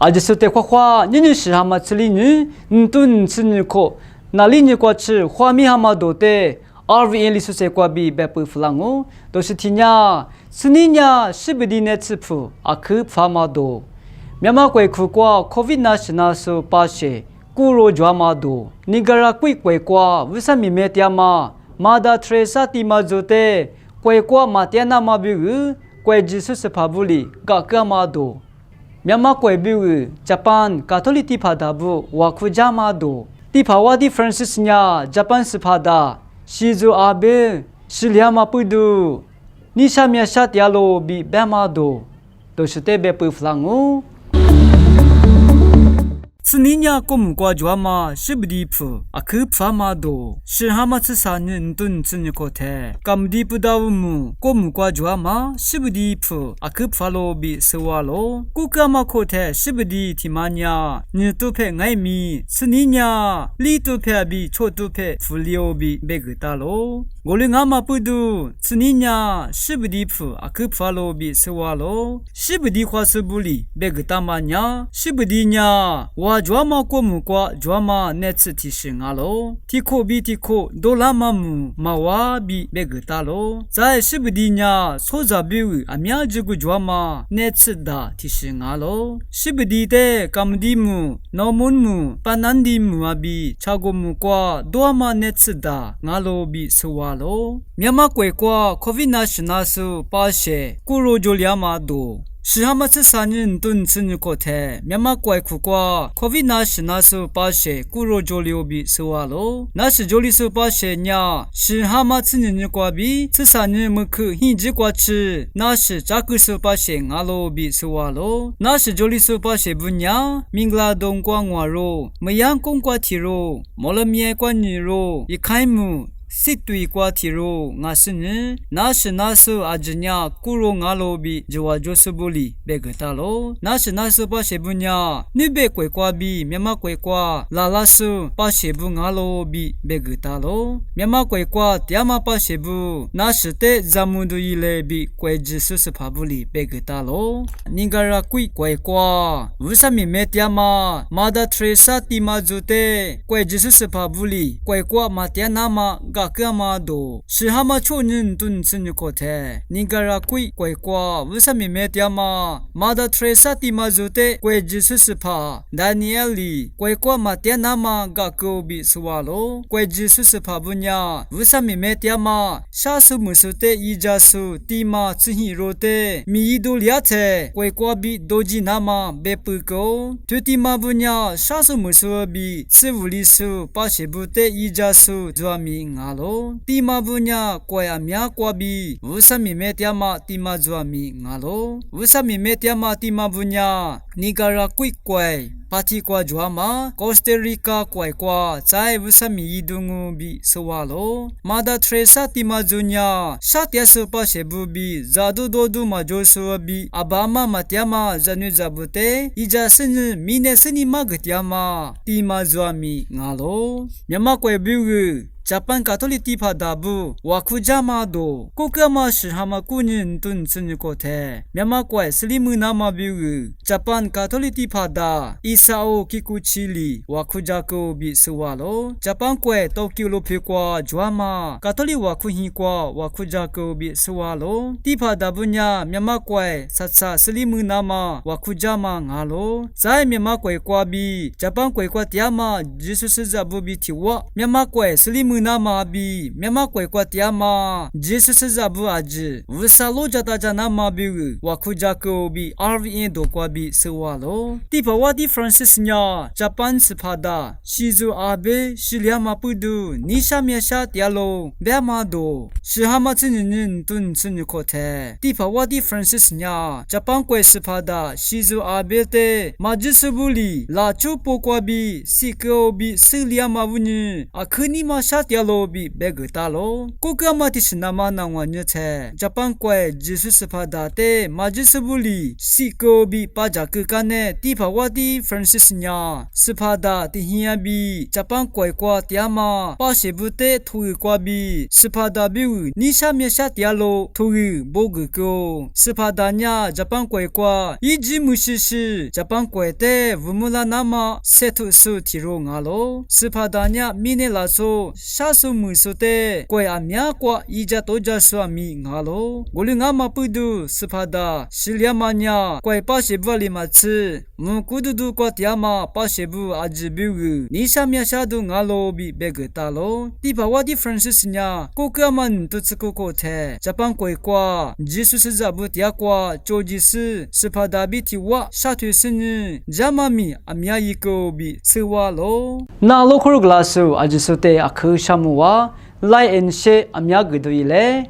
阿吉苏特夸夸，你是蛤蟆吃哩你炖吃你可，那哩你过吃，花米蛤蟆多的。RVN 里苏塞瓜比白布弗朗哦，都是听呀，是你呀，是不的那吃铺，阿克发马多，苗马贵苦瓜 ，COVID 那是那时候把些，古罗抓马多，你个人贵贵瓜，为啥咪没点嘛？马达特萨蒂马做的，贵瓜马点那马比个，贵只是是帕布里，嘎个马多，苗马贵比个，Japan 卡托里蒂帕达布，瓦库加马多，蒂帕瓦蒂 Francis 呀 ，Japan 是帕达。Shizu abe, shiliama pudu, ni shamia shatialo bi bamado, do shite be puflango. 此年呀，过木瓜抓嘛，是不离谱，阿克发嘛多，是蛤蟆吃啥人炖吃你个台，咁离谱到木，过木瓜抓嘛，是不离谱，阿克发罗比是话咯，古干嘛个台是不离提嘛呀，你都配爱米，此年呀，里都配比错都配福利欧比别个大咯，我哩蛤蟆不多，此年呀，是不离谱，阿克发罗比是话咯，是不离话是不离，别个大嘛呀，是不离呀，我。抓马过木瓜，抓马那次提醒阿喽，提口比提口，多拉马木马瓦比别个大喽，在是不的呀，所在比为阿苗这个抓马那次da提醒阿喽，是不的的，甘地木、脑门木、巴南地木阿比，查过木瓜，多马那次da阿喽比说话喽，苗马贵瓜，COVID 那是那时候把些，古罗就两马多。是蛤蟆吃啥人炖吃你个台，苗马怪苦瓜，COVID 那是那时候把些，古罗就流比是话咯，那是就里时候把些呀，是蛤蟆吃你瓜比，吃啥人么去，一直瓜吃，那是扎个时候把些阿罗比是话咯，那是就里时候把些不呀，明拉东瓜我肉，没阳公瓜提肉，没了面瓜泥肉，一开幕。是对瓜提肉，我是呢，那是那时候阿吉呀，古罗阿罗比就话就是不离，别个大咯，那是那时候把些不呀，你别贵瓜比，面马贵瓜，拉拉时把些不阿罗比，别个大咯，面马贵瓜，点嘛把些不，那是的咱们都一类比贵只是怕不离，别个大咯，你个人贵瓜，为啥咪没点嘛？马达特萨蒂马做的，贵只是怕不离，贵瓜嘛点那嘛。干嘛多？是蛤蟆छो人炖吃你个台，你个人贵瓜，为啥咪没点嘛？马达特萨蒂马做的贵只是怕，丹尼尔里贵瓜嘛点那嘛个狗比说话咯，贵只是怕不呀？为啥咪没点嘛？下手没手的一家手，地嘛吃鱼肉的，米一多两菜，贵瓜比多几那嘛别不够，就地嘛不呀？下手没手比吃屋里手，把些不的一家手做米啊。蒂马布냐怪阿苗瓜比，为啥咪没点嘛？蒂马做米阿咯？为啥咪没点嘛？蒂马布냐尼加拉贵怪，巴提瓜做嘛？哥斯达黎加怪瓜，在为啥咪移动比说话咯？马达特萨蒂马做냐，沙特手把些不比，咋都多都嘛就说比，阿爸妈嘛点嘛，咋女咋不得？一家生日明年生日嘛个点嘛？蒂马做米阿咯？苗马怪比个。Japan Catholic tipa dabu wakujama do kokama shi hama kunin tun tsin ko the myama kwai slimu nama biu Japan Catholic tipa da isao kikuchili wakujako bi suwalo Japan kwai Tokyo lo phikwa jwama Catholic wakuhi kwa wakujako bi suwalo tipa dabu nya myama kwai satsa slimu nama wakujama ngalo zai myama kwai kwa bi Japan kwai kwa tiama Jesus zabu bi tiwa myama kwai slimu nama bi myama kwai kwa tiama Jesus zabu aji vusalo jata jana ma bi wakujako bi RVN do kwa bi sewalo tipa wadi Francis nya Japan sipada shizu abe shiliama pudu nisha myasha tialo bema do shihama tsinin tun tsin ko the tipa wadi Francis nya Japan kwai sipada shizu abe te majisubuli la chupo kwa bi sikyo bi siliama wuni akhani ma sha 掉罗比别个大罗，国家嘛的是那么难玩的菜。Japan怪只是斯帕达的，马吉斯布里西高比巴扎克干呢，地帕瓦的 Francis 呀，斯帕达的希亚比 Japan怪瓜迪嘛，巴西布的土语瓜比斯帕达比乌，你下面下掉罗土语波个个，斯帕达呀 Japan怪瓜，一直木西西 Japan怪的乌木拉那么塞土苏提罗阿罗，斯帕达呀米内拉索。沙苏木苏的，怪阿米亚瓜伊加多加苏阿米阿罗，我哩阿玛布杜斯帕达，西里亚玛尼怪巴西布里马茨，木古杜杜瓜提亚玛巴西布阿吉比乌，尼沙米亚沙杜阿罗比别个大罗，迪巴瓦迪 Francis 尼，国家曼杜茨国国特，Japan怪瓜，吉苏斯扎布提亚瓜，乔吉斯，斯帕达比提瓦，沙图斯尼，加玛米阿米亚伊个比斯瓦罗，那罗克格拉苏阿吉苏特阿克。Shamua, Lai and She Amya Guduile.